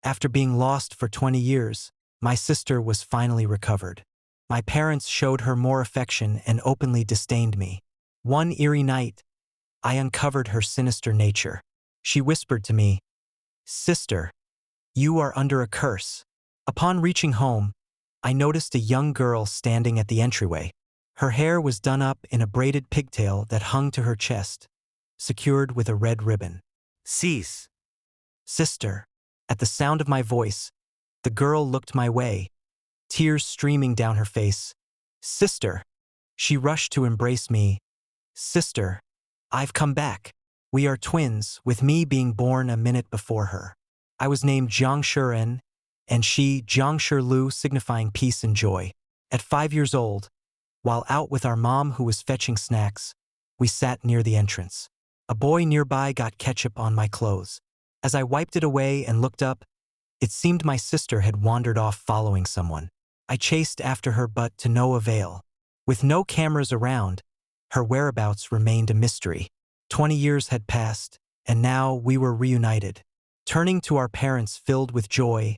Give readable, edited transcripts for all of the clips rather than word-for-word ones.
After being lost for 20 years, my sister was finally recovered. My parents showed her more affection and openly disdained me. One eerie night, I uncovered her sinister nature. She whispered to me, "Sister, you are under a curse." Upon reaching home, I noticed a young girl standing at the entryway. Her hair was done up in a braided pigtail that hung to her chest, secured with a red ribbon. "Cease." "Sister." At the sound of my voice, the girl looked my way, tears streaming down her face. "Sister." She rushed to embrace me. "Sister, I've come back. We are twins, with me being born a minute before her. I was named Jiang Shiren, and she Jiang Shirlu, signifying peace and joy. At 5 years old, while out with our mom who was fetching snacks, we sat near the entrance. A boy nearby got ketchup on my clothes. As I wiped it away and looked up, it seemed my sister had wandered off following someone. I chased after her, but to no avail. With no cameras around, her whereabouts remained a mystery. 20 years had passed, and now we were reunited. Turning to our parents filled with joy,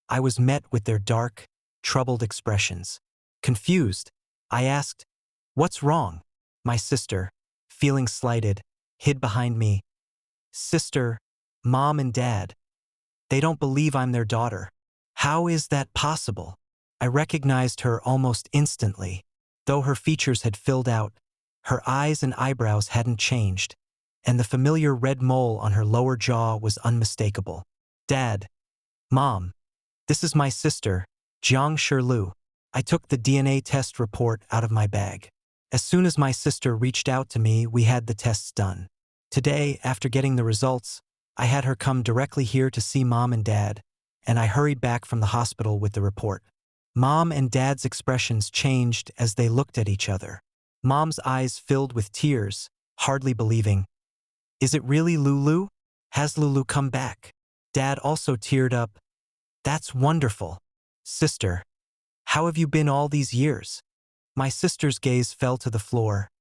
I was met with their dark, troubled expressions. Confused, I asked, "What's wrong?" My sister, feeling slighted, hid behind me. "Sister, Mom and Dad, they don't believe I'm their daughter." "How is that possible?" I recognized her almost instantly. Though her features had filled out, her eyes and eyebrows hadn't changed, and the familiar red mole on her lower jaw was unmistakable. "Dad, Mom, this is my sister, Jiang Shirlu." I took the DNA test report out of my bag. As soon as my sister reached out to me, we had the tests done. Today, after getting the results, I had her come directly here to see Mom and Dad, and I hurried back from the hospital with the report. Mom and Dad's expressions changed as they looked at each other. Mom's eyes filled with tears, hardly believing. "Is it really Lulu? Has Lulu come back?" Dad also teared up. "That's wonderful. Sister, how have you been all these years?" My sister's gaze fell to the floor.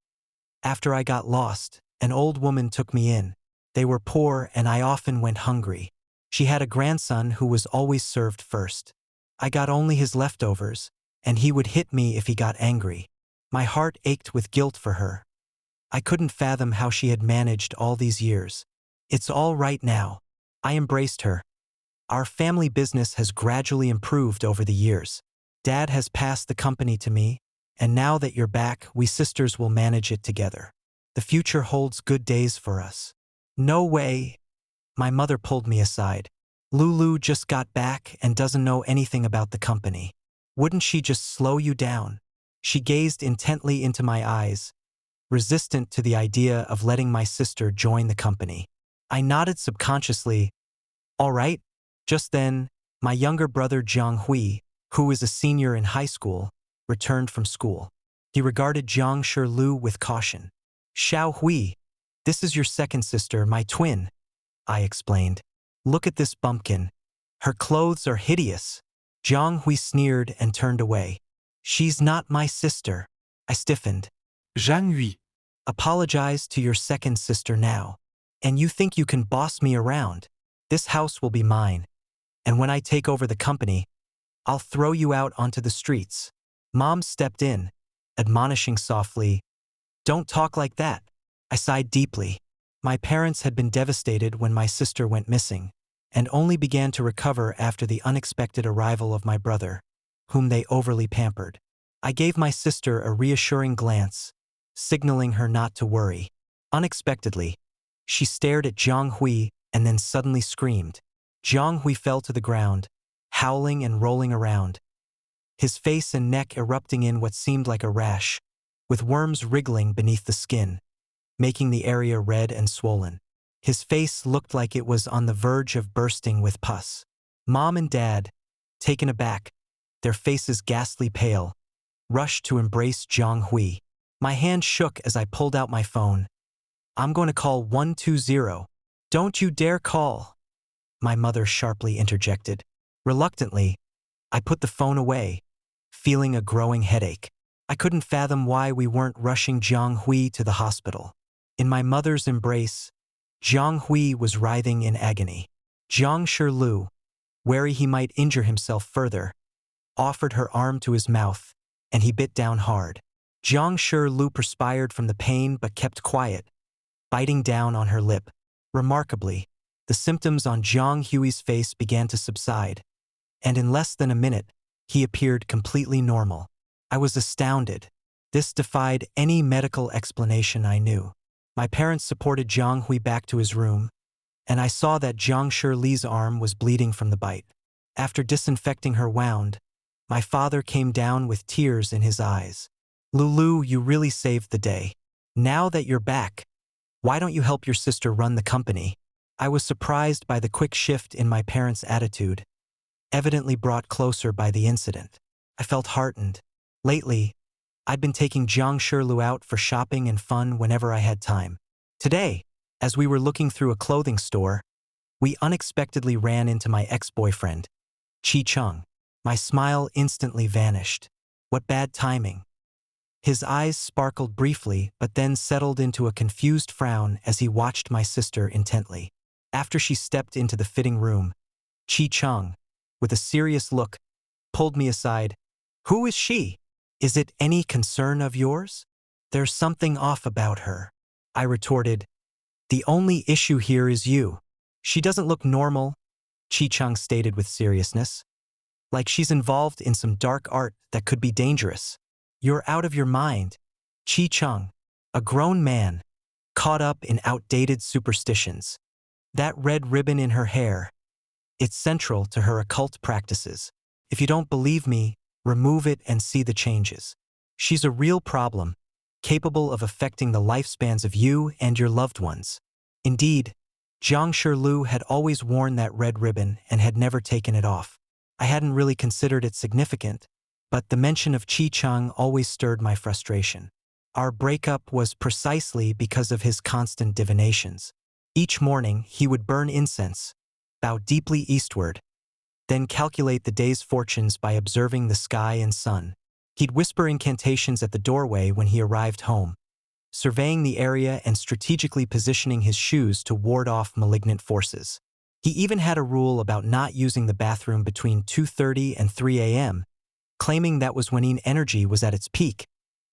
"After I got lost, an old woman took me in. They were poor and I often went hungry. She had a grandson who was always served first. I got only his leftovers, and he would hit me if he got angry. My heart ached with guilt for her. I couldn't fathom how she had managed all these years. It's all right now." I embraced her. "Our family business has gradually improved over the years. Dad has passed the company to me, and now that you're back, we sisters will manage it together. The future holds good days for us." "No way." My mother pulled me aside. "Lulu just got back and doesn't know anything about the company. Wouldn't she just slow you down?" She gazed intently into my eyes, resistant to the idea of letting my sister join the company. I nodded subconsciously. "All right." Just then, my younger brother Jiang Hui, who is a senior in high school, returned from school. He regarded Jiang Shirlu with caution. "Xiao Hui, this is your second sister, my twin," I explained. "Look at this bumpkin. Her clothes are hideous." Jiang Hui sneered and turned away. "She's not my sister." I stiffened. Zhang Hui. "Apologize to your second sister now. And you think you can boss me around? This house will be mine. And when I take over the company, I'll throw you out onto the streets." Mom stepped in, admonishing softly, "Don't talk like that." I sighed deeply. My parents had been devastated when my sister went missing, and only began to recover after the unexpected arrival of my brother, whom they overly pampered. I gave my sister a reassuring glance, signaling her not to worry. Unexpectedly, she stared at Jiang Hui and then suddenly screamed. Jiang Hui fell to the ground, howling and rolling around, his face and neck erupting in what seemed like a rash, with worms wriggling beneath the skin, making the area red and swollen. His face looked like it was on the verge of bursting with pus. Mom and Dad, taken aback, their faces ghastly pale, rushed to embrace Jiang Hui. My hand shook as I pulled out my phone. "I'm going to call 120. "Don't you dare call," my mother sharply interjected. Reluctantly, I put the phone away, feeling a growing headache. I couldn't fathom why we weren't rushing Jiang Hui to the hospital. In my mother's embrace, Jiang Hui was writhing in agony. "Jiang Shirlu, wary he might injure himself further, offered her arm to his mouth, and he bit down hard. Jiang Shi perspired from the pain but kept quiet, biting down on her lip. Remarkably, the symptoms on Jiang Hui's face began to subside, and in less than a minute, he appeared completely normal. I was astounded. This defied any medical explanation I knew. My parents supported Jiang Hui back to his room, and I saw that Jiang Shi's arm was bleeding from the bite. After disinfecting her wound, my father came down with tears in his eyes. Lulu, you really saved the day. Now that you're back, why don't you help your sister run the company? I was surprised by the quick shift in my parents' attitude, evidently brought closer by the incident. I felt heartened. Lately, I'd been taking Jiang Shi out for shopping and fun whenever I had time. Today, as we were looking through a clothing store, we unexpectedly ran into my ex-boyfriend, Qi Cheng. My smile instantly vanished. What bad timing. His eyes sparkled briefly but then settled into a confused frown as he watched my sister intently. After she stepped into the fitting room, Qi Cheng, with a serious look, pulled me aside. Who is she? Is it any concern of yours? There's something off about her. I retorted. The only issue here is you. She doesn't look normal, Qi Cheng stated with seriousness. Like she's involved in some dark art that could be dangerous. You're out of your mind. Qi Cheng, a grown man, caught up in outdated superstitions. That red ribbon in her hair, it's central to her occult practices. If you don't believe me, remove it and see the changes. She's a real problem, capable of affecting the lifespans of you and your loved ones. Indeed, Jiang Shi had always worn that red ribbon and had never taken it off. I hadn't really considered it significant, but the mention of Qi Cheng always stirred my frustration. Our breakup was precisely because of his constant divinations. Each morning, he would burn incense, bow deeply eastward, then calculate the day's fortunes by observing the sky and sun. He'd whisper incantations at the doorway when he arrived home, surveying the area and strategically positioning his shoes to ward off malignant forces. He even had a rule about not using the bathroom between 2:30 and 3 a.m., claiming that was when yin energy was at its peak,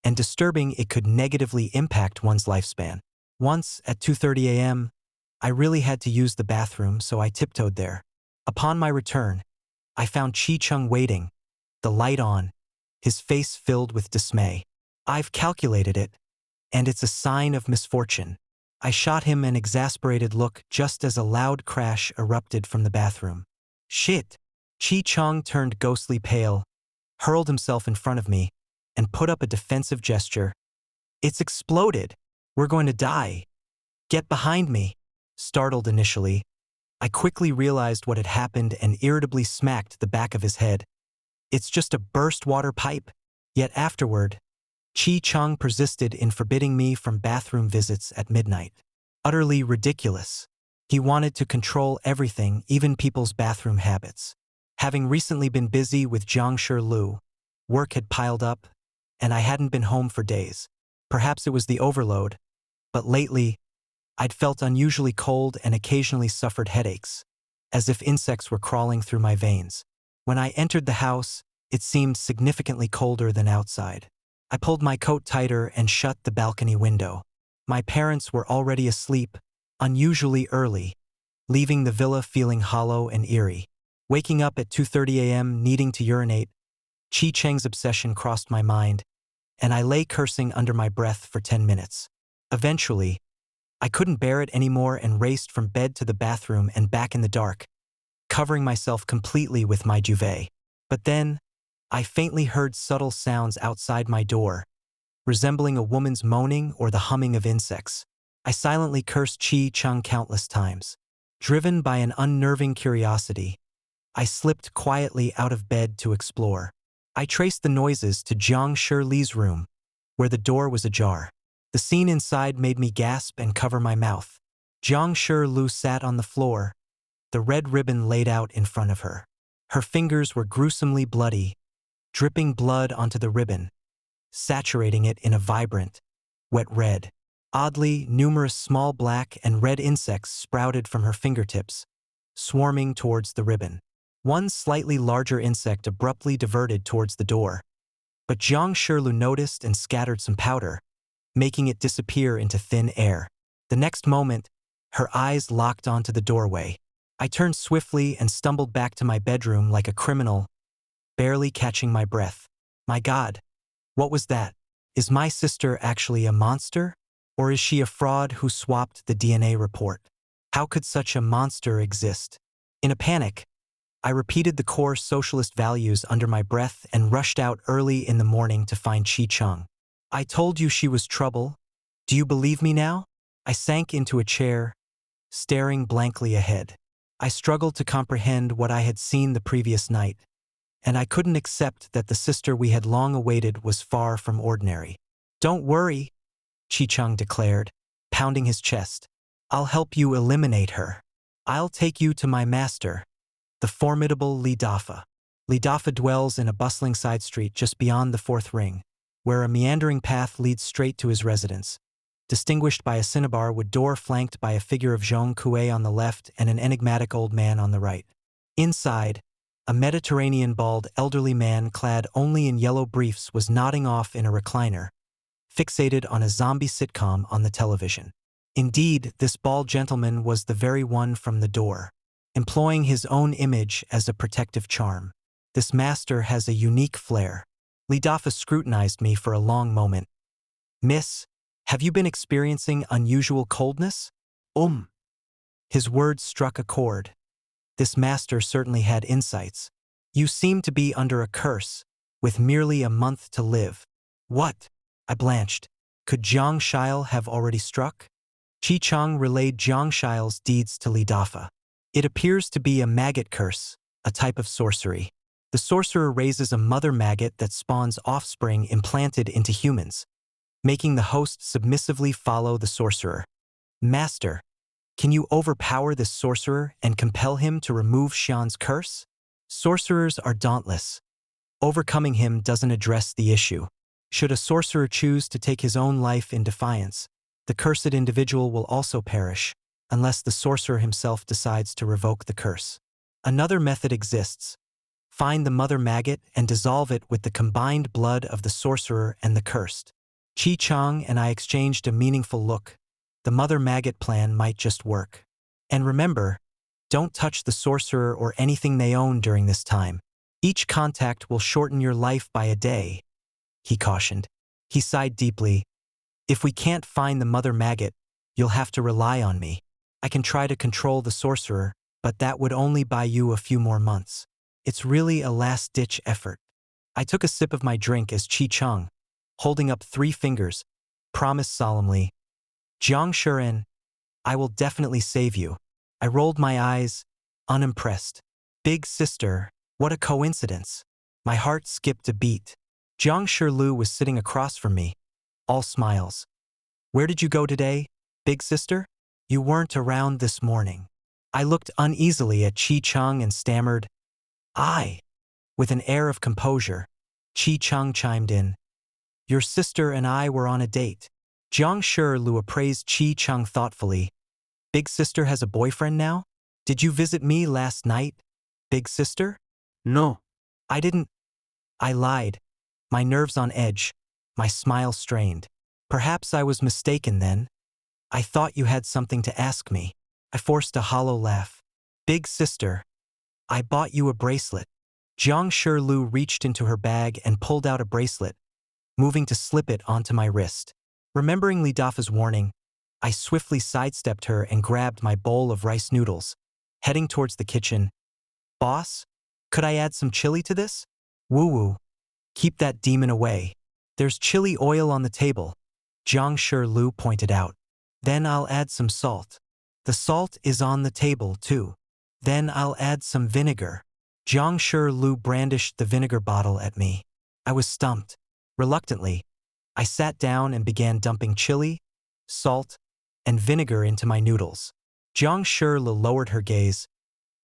and disturbing it could negatively impact one's lifespan. Once, at 2:30 a.m., I really had to use the bathroom, so I tiptoed there. Upon my return, I found Qi Cheng waiting, the light on, his face filled with dismay. I've calculated it, and it's a sign of misfortune. I shot him an exasperated look just as a loud crash erupted from the bathroom. Shit! Qi Cheng turned ghostly pale, hurled himself in front of me, and put up a defensive gesture. It's exploded! We're going to die! Get behind me! Startled initially, I quickly realized what had happened and irritably smacked the back of his head. It's just a burst water pipe. Yet afterward, Qi Cheng persisted in forbidding me from bathroom visits at midnight. Utterly ridiculous. He wanted to control everything, even people's bathroom habits. Having recently been busy with Jiang Shi, work had piled up, and I hadn't been home for days. Perhaps it was the overload, but lately, I'd felt unusually cold and occasionally suffered headaches, as if insects were crawling through my veins. When I entered the house, it seemed significantly colder than outside. I pulled my coat tighter and shut the balcony window. My parents were already asleep, unusually early, leaving the villa feeling hollow and eerie. Waking up at 2:30 a.m. needing to urinate, Qi Cheng's obsession crossed my mind, and I lay cursing under my breath for 10 minutes. Eventually, I couldn't bear it anymore and raced from bed to the bathroom and back in the dark, covering myself completely with my duvet. But then, I faintly heard subtle sounds outside my door, resembling a woman's moaning or the humming of insects. I silently cursed Qi Cheng countless times. Driven by an unnerving curiosity, I slipped quietly out of bed to explore. I traced the noises to Jiang Shi's room, where the door was ajar. The scene inside made me gasp and cover my mouth. Jiang Shi sat on the floor, the red ribbon laid out in front of her. Her fingers were gruesomely bloody, dripping blood onto the ribbon, saturating it in a vibrant, wet red. Oddly, numerous small black and red insects sprouted from her fingertips, swarming towards the ribbon. One slightly larger insect abruptly diverted towards the door, but Jiang Shilu noticed and scattered some powder, making it disappear into thin air. The next moment, her eyes locked onto the doorway. I turned swiftly and stumbled back to my bedroom like a criminal, barely catching my breath. My God, what was that? Is my sister actually a monster? Or is she a fraud who swapped the DNA report? How could such a monster exist? In a panic, I repeated the core socialist values under my breath and rushed out early in the morning to find Chi Chung. I told you she was trouble. Do you believe me now? I sank into a chair, staring blankly ahead. I struggled to comprehend what I had seen the previous night, and I couldn't accept that the sister we had long awaited was far from ordinary. Don't worry, Chi Chung declared, pounding his chest. I'll help you eliminate her. I'll take you to my master, the formidable Li Dafa. Li Dafa dwells in a bustling side street just beyond the fourth ring, where a meandering path leads straight to his residence, distinguished by a cinnabar with door flanked by a figure of Zhong Kuei on the left and an enigmatic old man on the right. Inside, a Mediterranean-bald elderly man clad only in yellow briefs was nodding off in a recliner, fixated on a zombie sitcom on the television. Indeed, this bald gentleman was the very one from the door, employing his own image as a protective charm. This master has a unique flair. Li Dafa scrutinized me for a long moment. Miss, have you been experiencing unusual coldness? His words struck a chord. This master certainly had insights. You seem to be under a curse, with merely a month to live. What? I blanched. Could Jiang Shile have already struck? Chi Chung relayed Jiang Shile's deeds to Li Dafa. It appears to be a maggot curse, a type of sorcery. The sorcerer raises a mother maggot that spawns offspring implanted into humans, making the host submissively follow the sorcerer. Master, can you overpower this sorcerer and compel him to remove Xian's curse? Sorcerers are dauntless. Overcoming him doesn't address the issue. Should a sorcerer choose to take his own life in defiance, the cursed individual will also perish, unless the sorcerer himself decides to revoke the curse. Another method exists. Find the mother maggot and dissolve it with the combined blood of the sorcerer and the cursed. Chi Chung and I exchanged a meaningful look. The mother maggot plan might just work. And remember, don't touch the sorcerer or anything they own during this time. Each contact will shorten your life by a day, he cautioned. He sighed deeply. If we can't find the mother maggot, you'll have to rely on me. I can try to control the sorcerer, but that would only buy you a few more months. It's really a last-ditch effort. I took a sip of my drink as Chi Chung, holding up 3 fingers, promised solemnly, Jiang Shiren, I will definitely save you. I rolled my eyes, unimpressed. Big sister, what a coincidence. My heart skipped a beat. Jiang Shilu was sitting across from me, all smiles. Where did you go today, big sister? You weren't around this morning. I looked uneasily at Chi Chung and stammered, I. With an air of composure, Chi Chung chimed in. Your sister and I were on a date. Jiang Shilu appraised Chi Chung thoughtfully. Big sister has a boyfriend now? Did you visit me last night, big sister? No. I didn't. I lied. My nerves on edge, my smile strained. Perhaps I was mistaken then. I thought you had something to ask me. I forced a hollow laugh. Big sister, I bought you a bracelet. Jiang Shilu reached into her bag and pulled out a bracelet, moving to slip it onto my wrist. Remembering Li Dafa's warning, I swiftly sidestepped her and grabbed my bowl of rice noodles, heading towards the kitchen. Boss, could I add some chili to this? Woo-woo. Keep that demon away. There's chili oil on the table, Jiang Shilu pointed out. Then I'll add some salt. The salt is on the table, too. Then I'll add some vinegar. Jiang Shilu brandished the vinegar bottle at me. I was stumped. Reluctantly, I sat down and began dumping chili, salt, and vinegar into my noodles. Jiang Shilu lowered her gaze.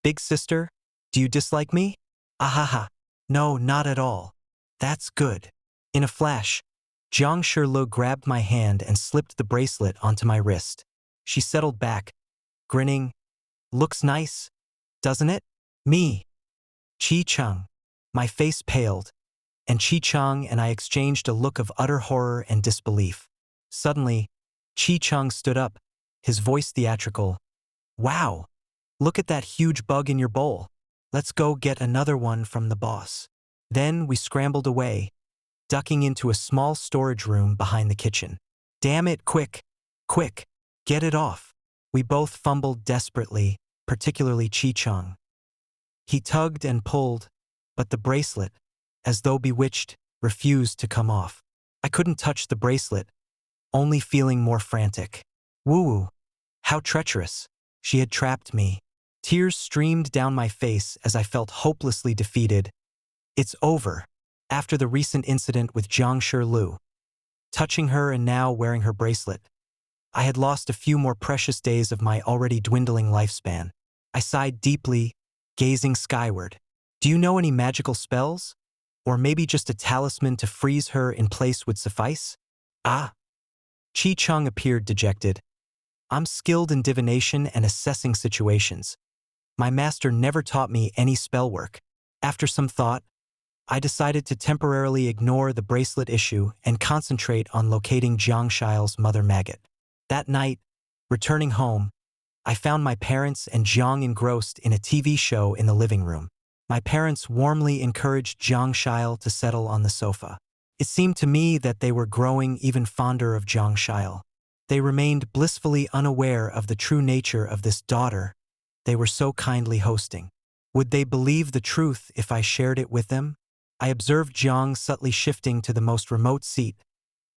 Big sister, do you dislike me? Ahaha. No, not at all. That's good. In a flash, Jiang Shilu grabbed my hand and slipped the bracelet onto my wrist. She settled back, grinning. Looks nice, doesn't it? Me. Chi Chung. My face paled, and Chi Chung and I exchanged a look of utter horror and disbelief. Suddenly, Chi Chung stood up, his voice theatrical. Wow! Look at that huge bug in your bowl. Let's go get another one from the boss. Then we scrambled away, ducking into a small storage room behind the kitchen. Damn it, quick! Quick! Get it off! We both fumbled desperately, particularly Chi Chung. He tugged and pulled, but the bracelet, as though bewitched, refused to come off. I couldn't touch the bracelet, only feeling more frantic. Woo-woo! How treacherous! She had trapped me. Tears streamed down my face as I felt hopelessly defeated. It's over. After the recent incident with Jiang Shirlu, touching her and now wearing her bracelet, I had lost a few more precious days of my already dwindling lifespan. I sighed deeply, gazing skyward. Do you know any magical spells? Or maybe just a talisman to freeze her in place would suffice? Ah! Chi Chung appeared dejected. I'm skilled in divination and assessing situations. My master never taught me any spell work. After some thought, I decided to temporarily ignore the bracelet issue and concentrate on locating Jiang Shile's mother maggot. That night, returning home, I found my parents and Jiang engrossed in a TV show in the living room. My parents warmly encouraged Jiang Shile to settle on the sofa. It seemed to me that they were growing even fonder of Jiang Shile. They remained blissfully unaware of the true nature of this daughter they were so kindly hosting. Would they believe the truth if I shared it with them? I observed Jiang subtly shifting to the most remote seat,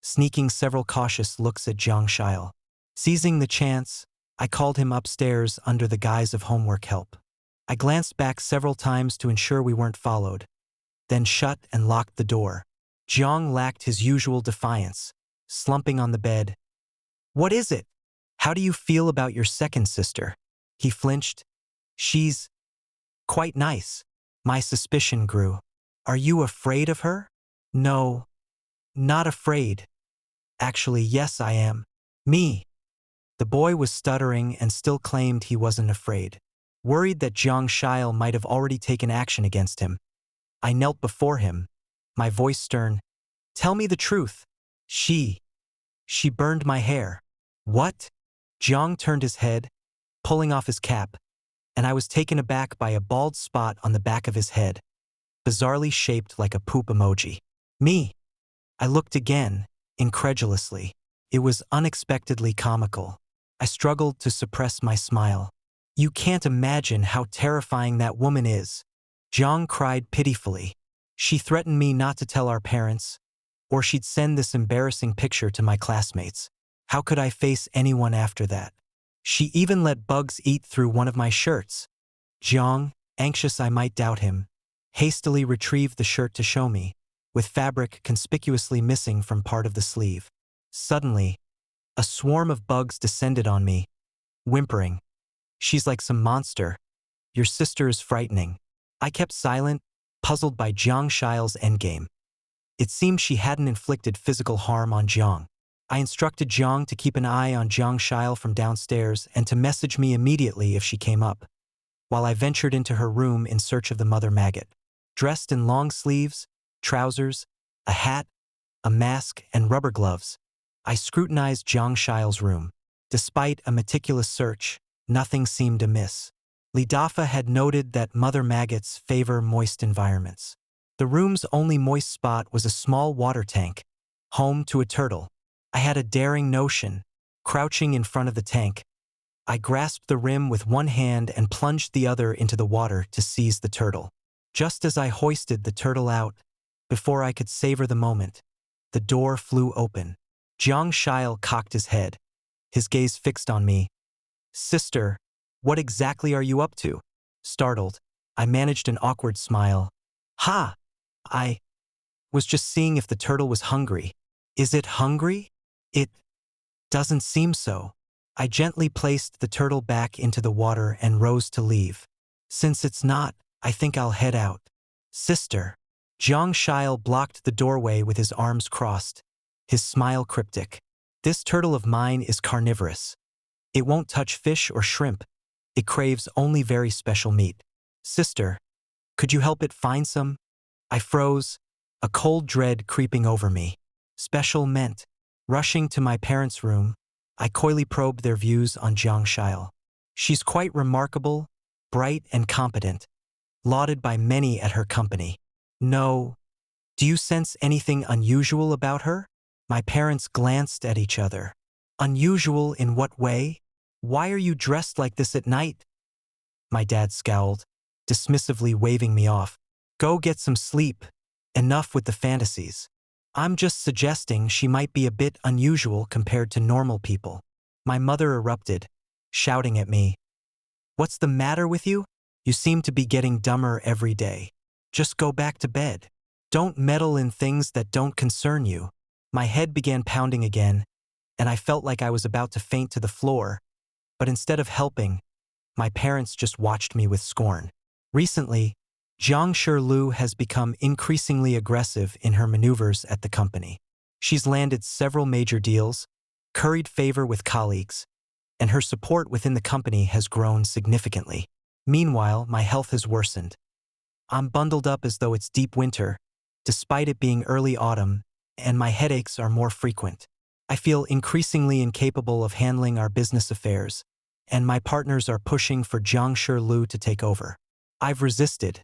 sneaking several cautious looks at Jiang Shile. Seizing the chance, I called him upstairs under the guise of homework help. I glanced back several times to ensure we weren't followed, then shut and locked the door. Jiang lacked his usual defiance, slumping on the bed. What is it? How do you feel about your second sister? He flinched. She's quite nice. My suspicion grew. Are you afraid of her? No, not afraid. Actually, yes, I am. Me. The boy was stuttering and still claimed he wasn't afraid. Worried that Jiang Shile might have already taken action against him, I knelt before him, my voice stern. Tell me the truth. She burned my hair. What? Jiang turned his head, pulling off his cap, and I was taken aback by a bald spot on the back of his head, bizarrely shaped like a poop emoji. Me. I looked again, incredulously. It was unexpectedly comical. I struggled to suppress my smile. You can't imagine how terrifying that woman is. Jiang cried pitifully. She threatened me not to tell our parents, or she'd send this embarrassing picture to my classmates. How could I face anyone after that? She even let bugs eat through one of my shirts. Jiang, anxious I might doubt him, hastily retrieved the shirt to show me, with fabric conspicuously missing from part of the sleeve. Suddenly, a swarm of bugs descended on me, whimpering. She's like some monster. Your sister is frightening. I kept silent, puzzled by Jiang Shile's endgame. It seemed she hadn't inflicted physical harm on Jiang. I instructed Jiang to keep an eye on Jiang Shile from downstairs and to message me immediately if she came up, while I ventured into her room in search of the mother maggot. Dressed in long sleeves, trousers, a hat, a mask, and rubber gloves, I scrutinized Jiang Shile's room. Despite a meticulous search, nothing seemed amiss. Li Dafa had noted that mother maggots favor moist environments. The room's only moist spot was a small water tank, home to a turtle. I had a daring notion. Crouching in front of the tank, I grasped the rim with one hand and plunged the other into the water to seize the turtle. Just as I hoisted the turtle out, before I could savor the moment, the door flew open. Jiang Shile cocked his head, his gaze fixed on me. Sister, what exactly are you up to? Startled, I managed an awkward smile. Ha! I was just seeing if the turtle was hungry. Is it hungry? It doesn't seem so. I gently placed the turtle back into the water and rose to leave. Since it's not, I think I'll head out. Sister. Jiang Shile blocked the doorway with his arms crossed, his smile cryptic. This turtle of mine is carnivorous. It won't touch fish or shrimp. It craves only very special meat. Sister, Could you help it find some? I froze, a cold dread creeping over me. Special meant. Rushing to my parents' room, I coyly probed their views on Jiang Shail. She's quite remarkable, bright and competent, lauded by many at her company. No. Do you sense anything unusual about her? My parents glanced at each other. Unusual in what way? Why are you dressed like this at night? My dad scowled, dismissively waving me off. Go get some sleep. Enough with the fantasies. I'm just suggesting she might be a bit unusual compared to normal people. My mother erupted, shouting at me. What's the matter with you? You seem to be getting dumber every day. Just go back to bed. Don't meddle in things that don't concern you. My head began pounding again, and I felt like I was about to faint to the floor, but instead of helping, my parents just watched me with scorn. Recently, Jiang Shirlu has become increasingly aggressive in her maneuvers at the company. She's landed several major deals, curried favor with colleagues, and her support within the company has grown significantly. Meanwhile, my health has worsened. I'm bundled up as though it's deep winter, despite it being early autumn, and my headaches are more frequent. I feel increasingly incapable of handling our business affairs, and my partners are pushing for Jiang Shirlu to take over. I've resisted.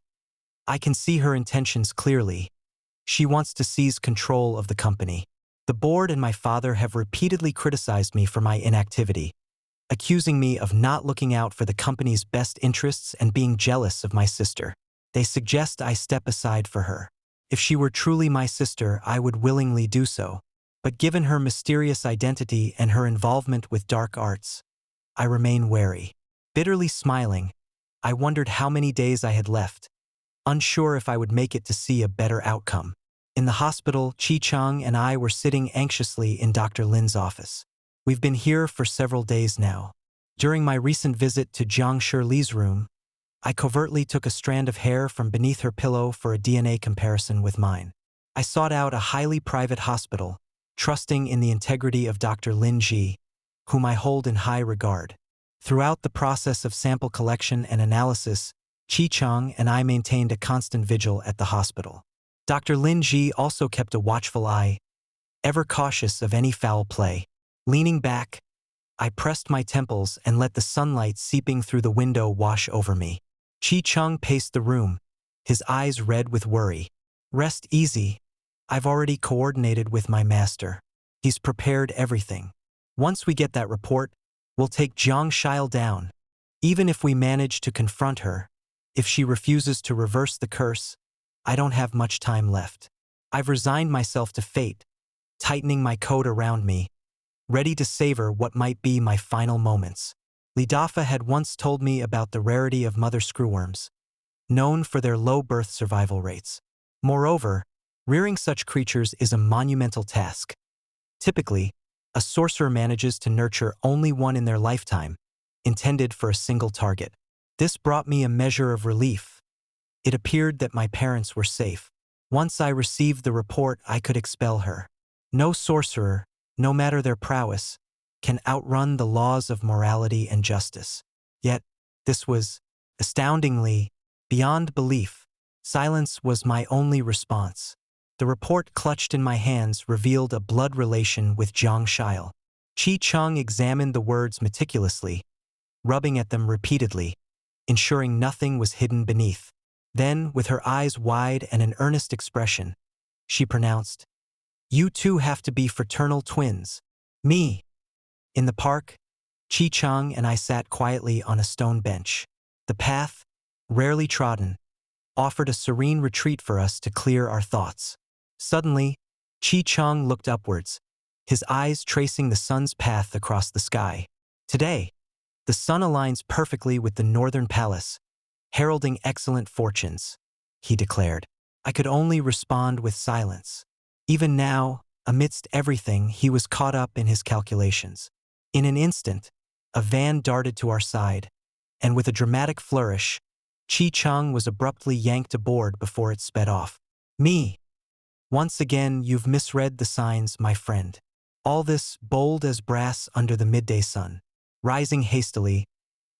I can see her intentions clearly. She wants to seize control of the company. The board and my father have repeatedly criticized me for my inactivity, accusing me of not looking out for the company's best interests and being jealous of my sister. They suggest I step aside for her. If she were truly my sister, I would willingly do so. But given her mysterious identity and her involvement with dark arts, I remain wary. Bitterly smiling, I wondered how many days I had left, unsure if I would make it to see a better outcome. In the hospital, Qi Chang and I were sitting anxiously in Dr. Lin's office. We've been here for several days now. During my recent visit to Jiang Shirli's room, I covertly took a strand of hair from beneath her pillow for a DNA comparison with mine. I sought out a highly private hospital, trusting in the integrity of Dr. Lin Ji, whom I hold in high regard. Throughout the process of sample collection and analysis, Qi Chang and I maintained a constant vigil at the hospital. Dr. Lin Ji also kept a watchful eye, ever cautious of any foul play. Leaning back, I pressed my temples and let the sunlight seeping through the window wash over me. Qi Chang paced the room, his eyes red with worry. Rest easy. I've already coordinated with my master. He's prepared everything. Once we get that report, we'll take Jiang Shail down. Even if we manage to confront her, if she refuses to reverse the curse, I don't have much time left. I've resigned myself to fate, tightening my coat around me, ready to savor what might be my final moments. Li Dafa had once told me about the rarity of mother screwworms, known for their low birth survival rates. Moreover, rearing such creatures is a monumental task. Typically, a sorcerer manages to nurture only one in their lifetime, intended for a single target. This brought me a measure of relief. It appeared that my parents were safe. Once I received the report, I could expel her. No sorcerer, no matter their prowess, can outrun the laws of morality and justice. Yet, this was, astoundingly, beyond belief. Silence was my only response. The report clutched in my hands revealed a blood relation with Jiang Shail. Qi Chang examined the words meticulously, rubbing at them repeatedly, ensuring nothing was hidden beneath. Then, with her eyes wide and an earnest expression, she pronounced, "You two have to be fraternal twins. Me." In the park, Qi Chang and I sat quietly on a stone bench. The path, rarely trodden, offered a serene retreat for us to clear our thoughts. Suddenly, Qi Chang looked upwards, his eyes tracing the sun's path across the sky. Today, the sun aligns perfectly with the northern palace, heralding excellent fortunes, he declared. I could only respond with silence. Even now, amidst everything, he was caught up in his calculations. In an instant, a van darted to our side, and with a dramatic flourish, Qi Chang was abruptly yanked aboard before it sped off. Me. Once again, you've misread the signs, my friend. All this bold as brass under the midday sun. Rising hastily,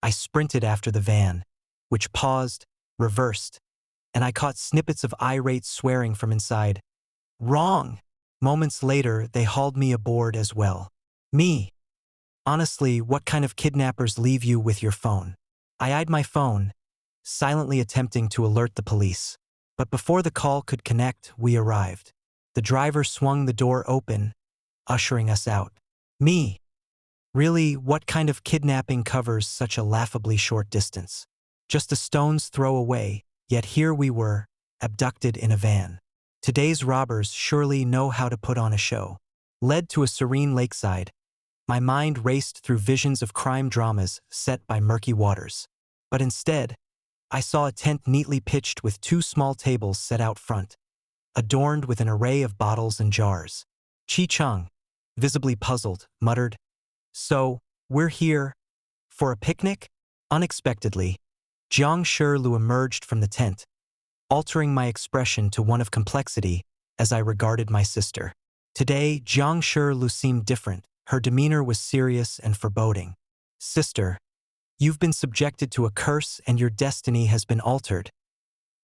I sprinted after the van, which paused, reversed, and I caught snippets of irate swearing from inside. Wrong! Moments later, they hauled me aboard as well. Me. Honestly, what kind of kidnappers leave you with your phone? I eyed my phone, silently attempting to alert the police. But before the call could connect, we arrived. The driver swung the door open, ushering us out. Me. Really, what kind of kidnapping covers such a laughably short distance? Just a stone's throw away, yet here we were, abducted in a van. Today's robbers surely know how to put on a show. Led to a serene lakeside, my mind raced through visions of crime dramas set by murky waters. But instead, I saw a tent neatly pitched with two small tables set out front, adorned with an array of bottles and jars. Chi-Chung, visibly puzzled, muttered, "So, we're here for a picnic?" Unexpectedly, Jiang Shilu emerged from the tent, altering my expression to one of complexity as I regarded my sister. Today, Jiang Shilu seemed different. Her demeanor was serious and foreboding. "Sister, you've been subjected to a curse and your destiny has been altered,"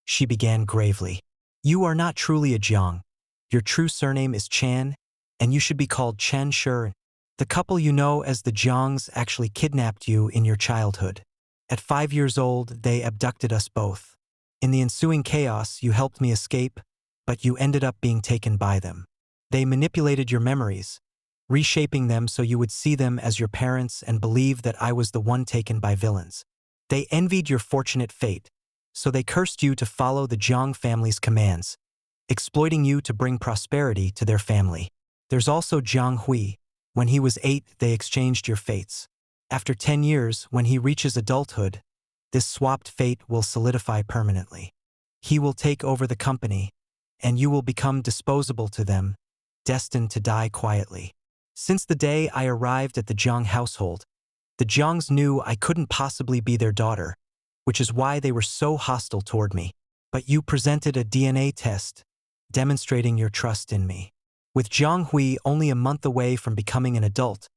she began gravely. "You are not truly a Jiang. Your true surname is Chan, and you should be called Chen Shi. The couple you know as the Jiangs actually kidnapped you in your childhood. At 5 years old, they abducted us both. In the ensuing chaos, you helped me escape, but you ended up being taken by them. They manipulated your memories, reshaping them so you would see them as your parents and believe that I was the one taken by villains. They envied your fortunate fate, so they cursed you to follow the Jiang family's commands, exploiting you to bring prosperity to their family. There's also Jiang Hui. When he was 8, they exchanged your fates. After 10 years, when he reaches adulthood, this swapped fate will solidify permanently. He will take over the company, and you will become disposable to them, destined to die quietly. Since the day I arrived at the Jiang household, the Jiangs knew I couldn't possibly be their daughter, which is why they were so hostile toward me. But you presented a DNA test, demonstrating your trust in me. With Jiang Hui only a month away from becoming an adult,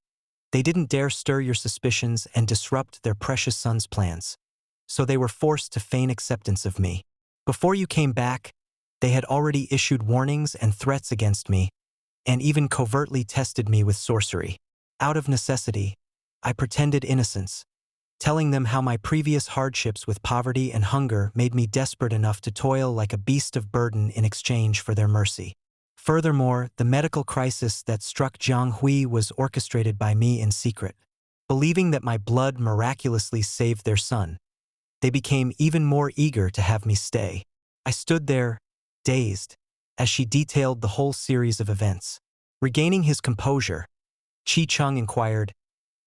they didn't dare stir your suspicions and disrupt their precious son's plans, so they were forced to feign acceptance of me. Before you came back, they had already issued warnings and threats against me, and even covertly tested me with sorcery. Out of necessity, I pretended innocence, telling them how my previous hardships with poverty and hunger made me desperate enough to toil like a beast of burden in exchange for their mercy. Furthermore, the medical crisis that struck Jiang Hui was orchestrated by me in secret. Believing that my blood miraculously saved their son, they became even more eager to have me stay. I stood there, dazed, as she detailed the whole series of events. Regaining his composure, Chi-Chung inquired,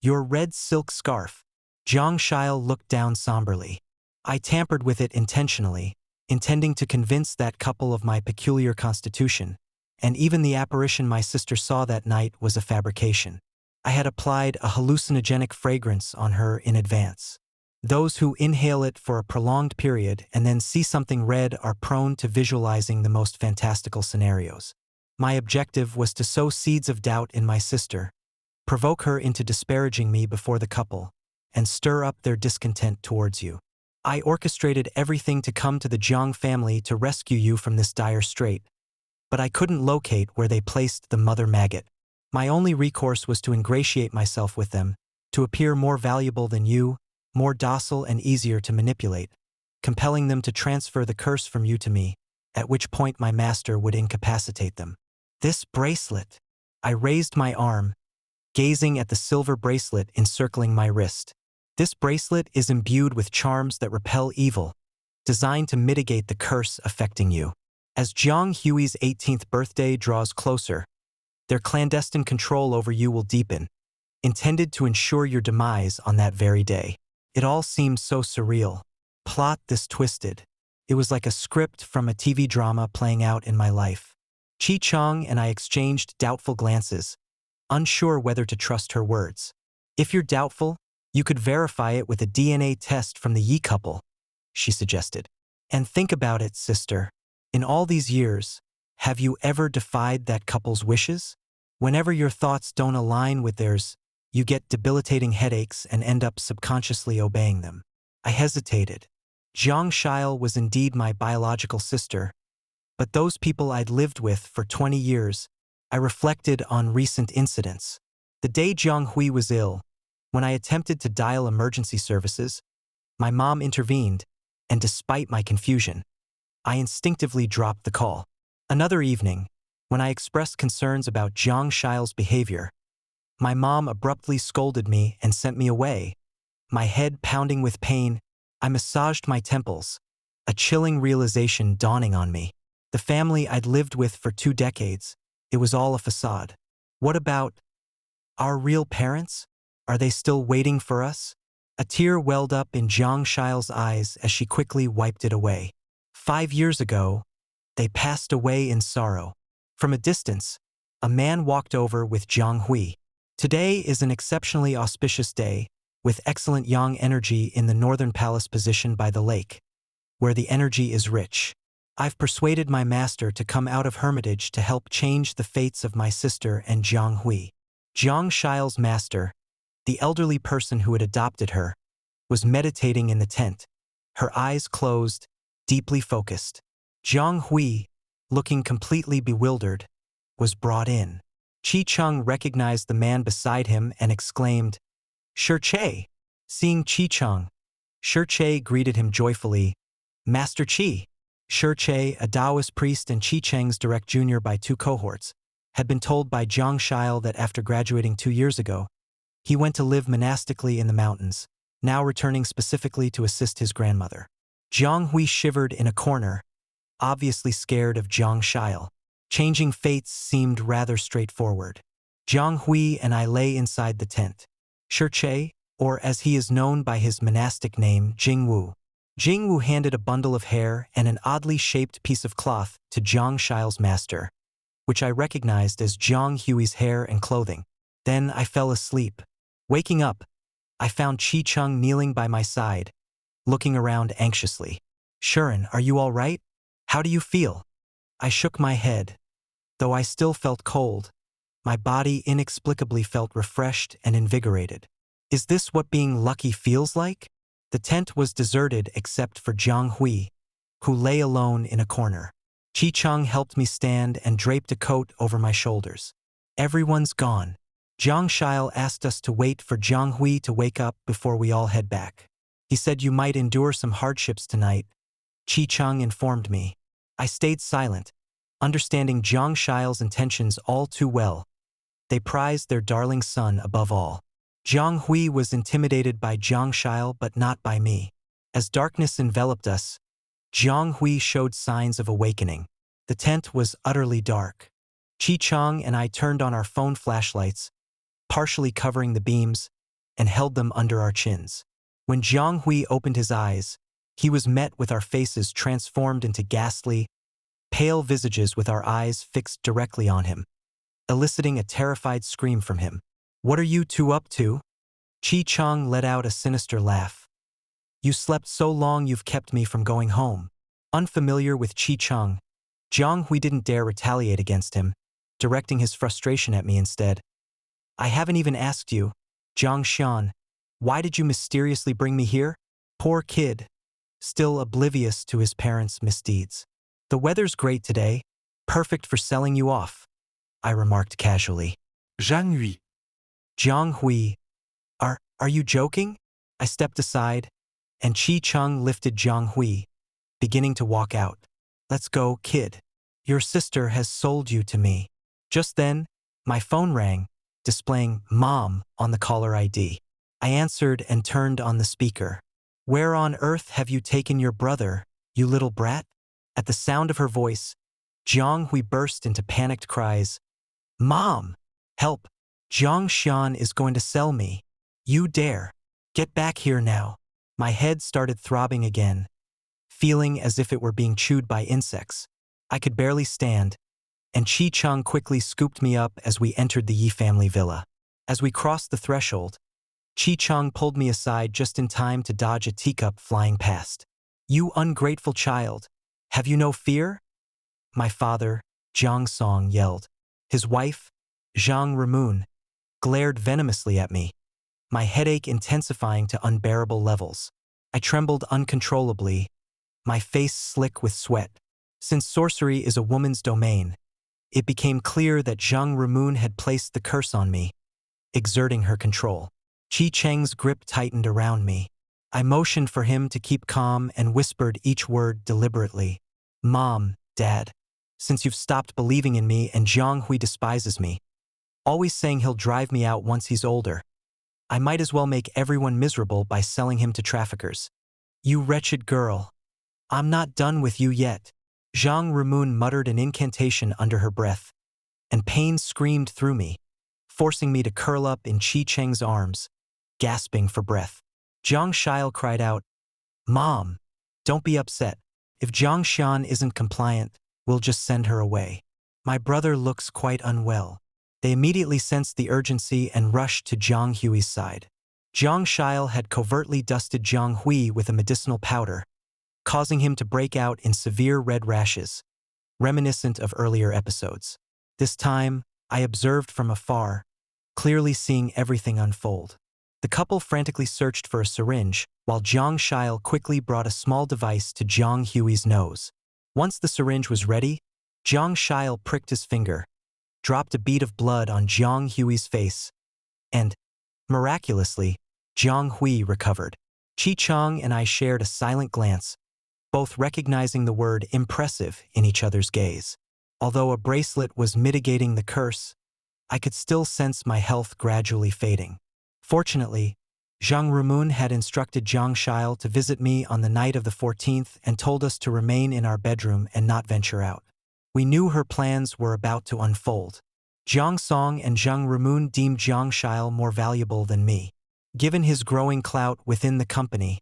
"Your red silk scarf?" Jiang Shiel looked down somberly. "I tampered with it intentionally, intending to convince that couple of my peculiar constitution, and even the apparition my sister saw that night was a fabrication. I had applied a hallucinogenic fragrance on her in advance. Those who inhale it for a prolonged period and then see something red are prone to visualizing the most fantastical scenarios. My objective was to sow seeds of doubt in my sister, provoke her into disparaging me before the couple, and stir up their discontent towards you. I orchestrated everything to come to the Jiang family to rescue you from this dire strait, but I couldn't locate where they placed the mother maggot. My only recourse was to ingratiate myself with them, to appear more valuable than you, more docile and easier to manipulate, compelling them to transfer the curse from you to me, at which point my master would incapacitate them. This bracelet. I raised my arm, gazing at the silver bracelet encircling my wrist. This bracelet is imbued with charms that repel evil, designed to mitigate the curse affecting you. As Jiang Hui's 18th birthday draws closer, their clandestine control over you will deepen, intended to ensure your demise on that very day. It all seemed so surreal. Plot this twisted. It was like a script from a TV drama playing out in my life. Chi-Chung and I exchanged doubtful glances, unsure whether to trust her words. If you're doubtful, you could verify it with a DNA test from the Yi couple, she suggested. And think about it, sister. In all these years, have you ever defied that couple's wishes? Whenever your thoughts don't align with theirs, you get debilitating headaches and end up subconsciously obeying them. I hesitated, Jiang Shile was indeed my biological sister, but those people I'd lived with for 20 years, I reflected on recent incidents. The day Jiang Hui was ill, when I attempted to dial emergency services, my mom intervened, and despite my confusion, I instinctively dropped the call. Another evening, when I expressed concerns about Jiang Shile's behavior, my mom abruptly scolded me and sent me away. My head pounding with pain, I massaged my temples, a chilling realization dawning on me. The family I'd lived with for 2 decades, it was all a facade. What about our real parents? Are they still waiting for us? A tear welled up in Jiang Shile's eyes as she quickly wiped it away. 5 years ago, they passed away in sorrow. From a distance, a man walked over with Jiang Hui. Today is an exceptionally auspicious day, with excellent yang energy in the northern palace position by the lake, where the energy is rich. I've persuaded my master to come out of hermitage to help change the fates of my sister and Jiang Hui. Jiang Shile's master, the elderly person who had adopted her, was meditating in the tent, her eyes closed, deeply focused. Jiang Hui, looking completely bewildered, was brought in. Qi Cheng recognized the man beside him and exclaimed, "Shi Che!" Seeing Qi Cheng, Shi Che greeted him joyfully, "Master Qi." Shi Che, a Taoist priest and Qi Cheng's direct junior by 2 cohorts, had been told by Jiang Shile that after graduating 2 years ago, he went to live monastically in the mountains, now returning specifically to assist his grandmother. Jiang Hui shivered in a corner, obviously scared of Jiang Shile. Changing fates seemed rather straightforward. Jiang Hui and I lay inside the tent. Shi Che, or as he is known by his monastic name, Jingwu. Jingwu handed a bundle of hair and an oddly shaped piece of cloth to Jiang Shile's master, which I recognized as Jiang Hui's hair and clothing. Then I fell asleep. Waking up, I found Qi Cheng kneeling by my side, looking around anxiously. "Shiren, are you all right? How do you feel?" I shook my head. Though I still felt cold, my body inexplicably felt refreshed and invigorated. Is this what being lucky feels like? The tent was deserted except for Jiang Hui, who lay alone in a corner. Qi Cheng helped me stand and draped a coat over my shoulders. Everyone's gone. Jiang Shile asked us to wait for Jiang Hui to wake up before we all head back. He said you might endure some hardships tonight, Qi Cheng informed me. I stayed silent, understanding Jiang Shile's intentions all too well. They prized their darling son above all. Jiang Hui was intimidated by Jiang Shile but not by me. As darkness enveloped us, Jiang Hui showed signs of awakening. The tent was utterly dark. Qi Cheng and I turned on our phone flashlights, partially covering the beams, and held them under our chins. When Jiang Hui opened his eyes, he was met with our faces transformed into ghastly, pale visages with our eyes fixed directly on him, eliciting a terrified scream from him. "What are you two up to?" Qi Cheng let out a sinister laugh. "You slept so long you've kept me from going home." Unfamiliar with Qi Cheng, Jiang Hui didn't dare retaliate against him, directing his frustration at me instead. "I haven't even asked you, Jiang Xian, why did you mysteriously bring me here?" Poor kid, still oblivious to his parents' misdeeds. "The weather's great today, perfect for selling you off," I remarked casually. Zhang Hui. Jiang Hui, are you joking? I stepped aside, and Qi Cheng lifted Jiang Hui, beginning to walk out. "Let's go, kid. Your sister has sold you to me." Just then, my phone rang, displaying "Mom" on the caller ID. I answered and turned on the speaker. "Where on earth have you taken your brother, you little brat?" At the sound of her voice, Jiang Hui burst into panicked cries. "Mom! Help! Jiang Xian is going to sell me. You dare! Get back here now." My head started throbbing again, feeling as if it were being chewed by insects. I could barely stand, and Qi Cheng quickly scooped me up as we entered the Yi family villa. As we crossed the threshold, Qi Cheng pulled me aside just in time to dodge a teacup flying past. "You ungrateful child! Have you no fear?" My father, Jiang Song, yelled. His wife, Zhang Ramun, glared venomously at me, my headache intensifying to unbearable levels. I trembled uncontrollably, my face slick with sweat. Since sorcery is a woman's domain, it became clear that Zhang Rumun had placed the curse on me, exerting her control. Qi Cheng's grip tightened around me. I motioned for him to keep calm and whispered each word deliberately. Mom, Dad, since you've stopped believing in me and Zhang Hui despises me, always saying he'll drive me out once he's older, I might as well make everyone miserable by selling him to traffickers. You wretched girl. I'm not done with you yet. Zhang Rumun muttered an incantation under her breath, and pain screamed through me, forcing me to curl up in Qi Cheng's arms, gasping for breath. Zhang Xiao cried out, Mom, don't be upset. If Zhang Xian isn't compliant, we'll just send her away. My brother looks quite unwell. They immediately sensed the urgency and rushed to Zhang Hui's side. Zhang Xiao had covertly dusted Zhang Hui with a medicinal powder, causing him to break out in severe red rashes, reminiscent of earlier episodes. This time, I observed from afar, clearly seeing everything unfold. The couple frantically searched for a syringe, while Zhang Xiao quickly brought a small device to Zhang Hui's nose. Once the syringe was ready, Zhang Xiao pricked his finger, dropped a bead of blood on Zhang Hui's face, and, miraculously, Zhang Hui recovered. Qi Cheng and I shared a silent glance, both recognizing the word impressive in each other's gaze. Although a bracelet was mitigating the curse, I could still sense my health gradually fading. Fortunately, Zhang Rumun had instructed Zhang Xiao to visit me on the night of the 14th and told us to remain in our bedroom and not venture out. We knew her plans were about to unfold. Zhang Song and Zhang Rumun deemed Zhang Xiao more valuable than me. Given his growing clout within the company,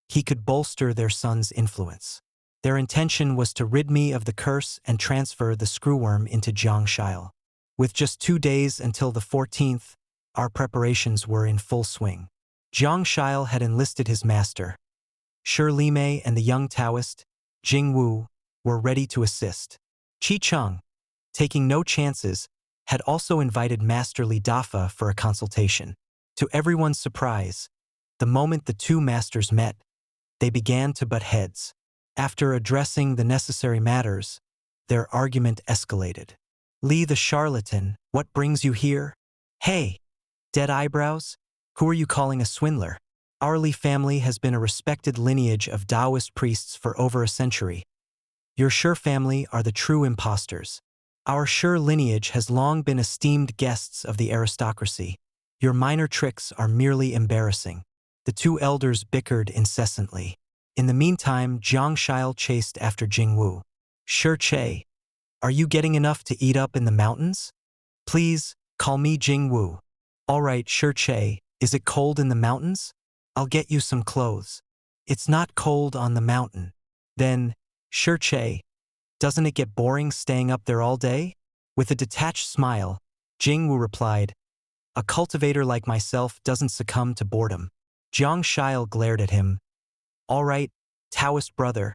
he could bolster their son's influence. Their intention was to rid me of the curse and transfer the screwworm into Zhang Xiao. With just 2 days until the 14th, our preparations were in full swing. Zhang Xiao had enlisted his master. Shi Limei and the young Taoist, Jing Wu, were ready to assist. Qi Cheng, taking no chances, had also invited Master Li Dafa for a consultation. To everyone's surprise, the moment the two masters met, they began to butt heads. After addressing the necessary matters, their argument escalated. Li the charlatan, what brings you here? Hey, dead eyebrows? Who are you calling a swindler? Our Li family has been a respected lineage of Taoist priests for over a century. Your Shi family are the true impostors. Our Shi lineage has long been esteemed guests of the aristocracy. Your minor tricks are merely embarrassing. The two elders bickered incessantly. In the meantime, Zhang Xiao chased after Jing Wu. Shi Che, are you getting enough to eat up in the mountains? Please, call me Jing Wu. All right, Shi Che, is it cold in the mountains? I'll get you some clothes. It's not cold on the mountain. Then, Shi Che, doesn't it get boring staying up there all day? With a detached smile, Jing Wu replied, a cultivator like myself doesn't succumb to boredom. Zhang Xiao glared at him. All right, Taoist brother,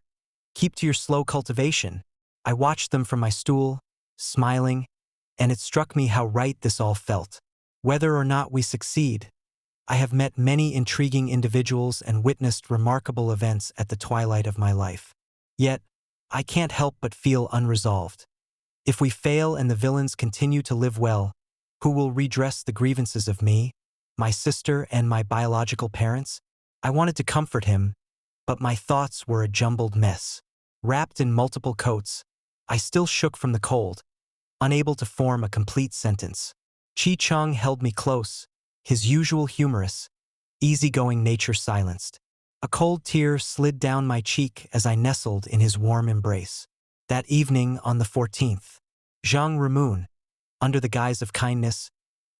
keep to your slow cultivation. I watched them from my stool, smiling, and it struck me how right this all felt. Whether or not we succeed, I have met many intriguing individuals and witnessed remarkable events at the twilight of my life. Yet, I can't help but feel unresolved. If we fail and the villains continue to live well, who will redress the grievances of me, my sister, and my biological parents? I wanted to comfort him, but my thoughts were a jumbled mess. Wrapped in multiple coats, I still shook from the cold, unable to form a complete sentence. Qi Cheng held me close, his usual humorous, easygoing nature silenced. A cold tear slid down my cheek as I nestled in his warm embrace. That evening on the 14th, Zhang Rumun, under the guise of kindness,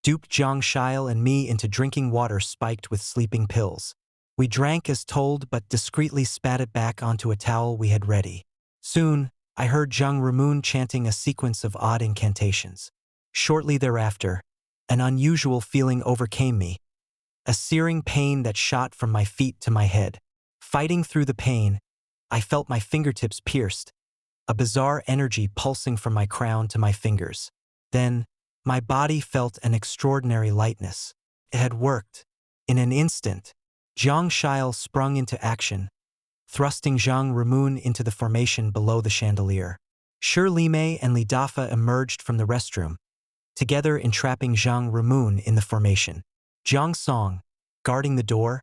duped Zhang Xiao and me into drinking water spiked with sleeping pills. We drank as told but discreetly spat it back onto a towel we had ready. Soon, I heard Zhang Rumun chanting a sequence of odd incantations. Shortly thereafter, an unusual feeling overcame me, a searing pain that shot from my feet to my head. Fighting through the pain, I felt my fingertips pierced, a bizarre energy pulsing from my crown to my fingers. Then, my body felt an extraordinary lightness. It had worked. In an instant, Jiang Shile sprung into action, thrusting Zhang Rumun into the formation below the chandelier. Shi Limei and Li Dafa emerged from the restroom, together entrapping Zhang Rumun in the formation. Jiang Song, guarding the door,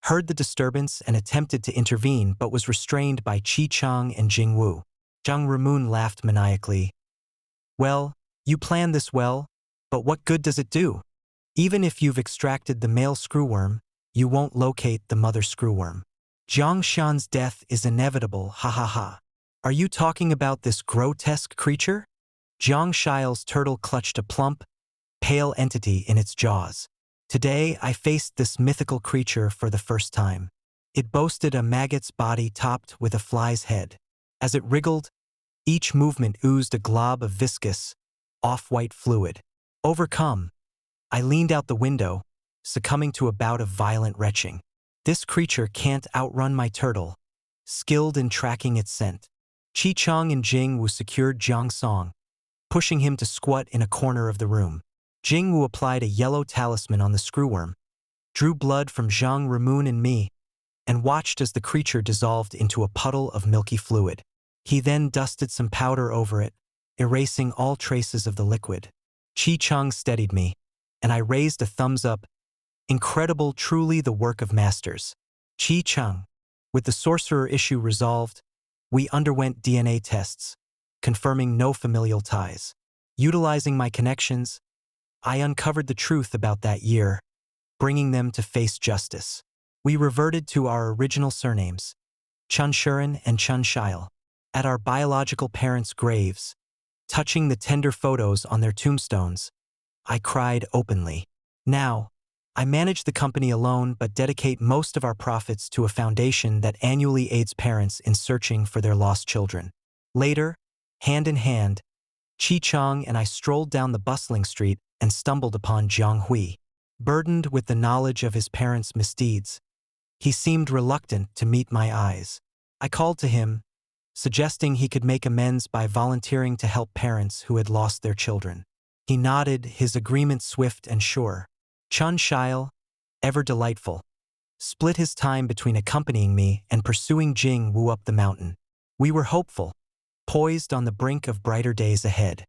heard the disturbance and attempted to intervene but was restrained by Qi Chang and Jing Wu. Zhang Rumun laughed maniacally. Well, you planned this well, but what good does it do? Even if you've extracted the male screwworm, you won't locate the mother screwworm. Jiang Shan's death is inevitable, ha ha ha. Are you talking about this grotesque creature? Jiang Shile's turtle clutched a plump, pale entity in its jaws. Today, I faced this mythical creature for the first time. It boasted a maggot's body topped with a fly's head. As it wriggled, each movement oozed a glob of viscous, off-white fluid. Overcome, I leaned out the window, succumbing to a bout of violent retching. This creature can't outrun my turtle, skilled in tracking its scent. Qi Chang and Jing Wu secured Jiang Song, pushing him to squat in a corner of the room. Jing Wu applied a yellow talisman on the screwworm, drew blood from Zhang Rumun and me, and watched as the creature dissolved into a puddle of milky fluid. He then dusted some powder over it, erasing all traces of the liquid. Qi Chang steadied me, and I raised a thumbs up. Incredible, truly the work of masters. Qi Chang. With the sorcerer issue resolved, we underwent DNA tests, confirming no familial ties. Utilizing my connections, I uncovered the truth about that year, bringing them to face justice. We reverted to our original surnames, Chun Shuren and Chun Shile. At our biological parents' graves, touching the tender photos on their tombstones, I cried openly. Now, I manage the company alone but dedicate most of our profits to a foundation that annually aids parents in searching for their lost children. Later, hand in hand, Qi Chang and I strolled down the bustling street and stumbled upon Jiang Hui. Burdened with the knowledge of his parents' misdeeds, he seemed reluctant to meet my eyes. I called to him, suggesting he could make amends by volunteering to help parents who had lost their children. He nodded, his agreement swift and sure. Chun Shile, ever delightful, split his time between accompanying me and pursuing Jing Wu up the mountain. We were hopeful, poised on the brink of brighter days ahead.